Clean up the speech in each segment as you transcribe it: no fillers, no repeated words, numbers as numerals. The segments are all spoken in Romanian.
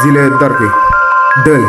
Zile Darkei, dă-l.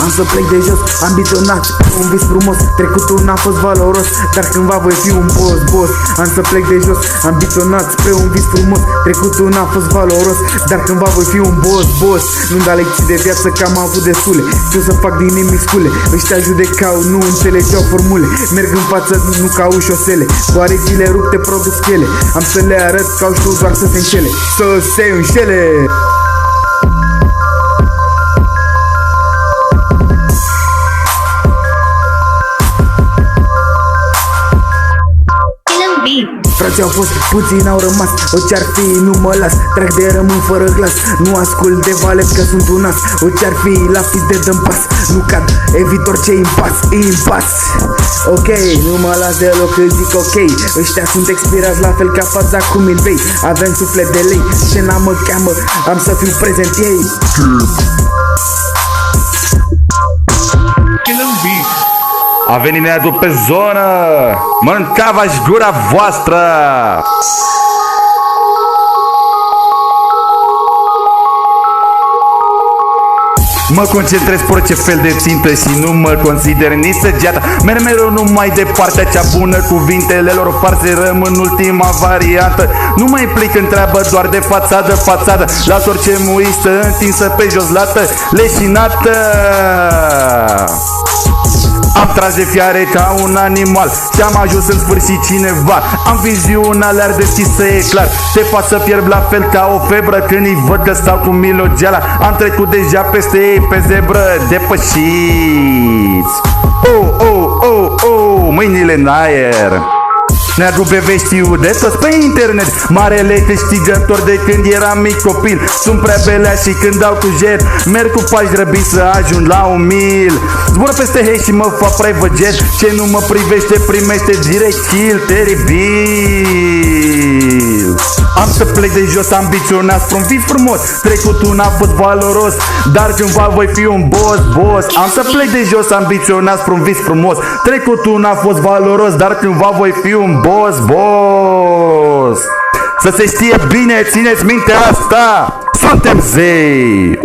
Am să plec de jos, ambiționat, un vis frumos. Trecutul n-a fost valoros, dar cândva voi fi un boss. Am să plec de jos, ambiționat, spre un vis frumos. Trecutul n-a fost valoros, dar cândva voi fi un boss. Nu-mi da lecții de viață că am avut destule. Știu să fac din nimic scule. Ăștia judecau, nu înțelegeau formule. Merg în față, nu ca ușosele. Cu aripile rupte produc schele. Am să le arăt că au știu doar să se înșele. Să se înșele. Frații au fost, puțini au rămas. Orice-ar fi, nu mă las. Trag de rămân fără glas. Nu ascult de valet că sunt un as. Orice-ar fi, lapis de dăm pas. Nu cad, evit orice impas. Ok, nu mă las deloc, îți zic ok. Ăștia sunt expirați la fel ca faza cu milvei. Avem suflet de lei, scena mă cheamă. Am să fiu prezent ei. A venit neagul pe zonă, mâncava-și gura voastră. Mă concentrez pe orice fel de țintă și nu mă consider nici săgeata. Merg mereu numai de partea cea bună, cuvintele lor farse rămân ultima variantă. Nu mă implic în treabă doar de fațadă. Las orice muistă întinsă pe jos lată, leșinată. Am tras de fiare ca un animal și am ajuns în sfârșit cineva. Am viziunea le-ar deschisă, e clar. Te fac să fierb la fel ca o febră când îi văd că stau cu milogeala. Am trecut deja peste ei pe zebră, depășiți. Mâinile în aer. Neagul bebe știu de toți pe internet. Marele câștigător de când eram mic copil. Sunt prea belea și când dau cu jet merg cu pași grăbiți să ajung la 1000. Zbor peste hei și mă fac privăget. Ce nu mă privește primește direct kill. Teribil. Am să plec de jos ambiționat spre un vis frumos. Trecutul n-a fost valoros, dar cândva voi fi un boss. Am să plec de jos ambiționat spre un vis frumos. Trecutul n-a fost valoros, dar cândva voi fi un boss. Să se știe bine, țineți minte asta. Suntem zei.